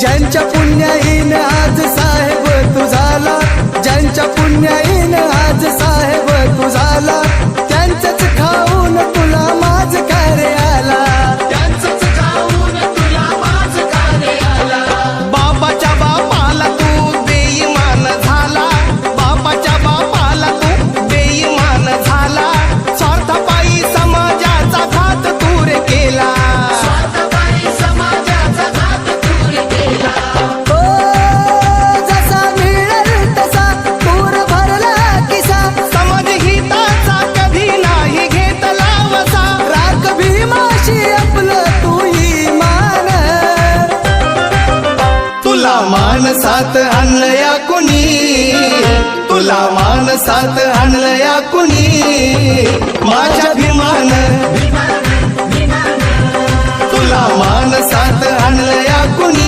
ज्यांच्या पुण्याईन आज साहेब तू झाला, ज्यांच्या पुण्याईन आज साहेब तू झाला, त्यांचंच खाऊन तुला माझ कार्य आला, त्यांचंच खाऊन तुला माझ कार्य आला. बापाच्या बापाला तू बेईमान झाला, बापाच्या बापाला तू बेईमान झाला, स्वार्थापायी समाजाचा घात तू रे केला. स्वार्थापायी समाजाचा घात तू रे केला. ओ जसा मिळेल तसा पूर भरला किसा, समाजहिताचा कधी नाही घेतला वसा, राख भीमाशी आपलं तू मान, तुला मानसात आणलं या कुणी, तुला मानसात आणलं या कुणी, माझ्या भीमान, तुला मानसात आणलं या कुणी.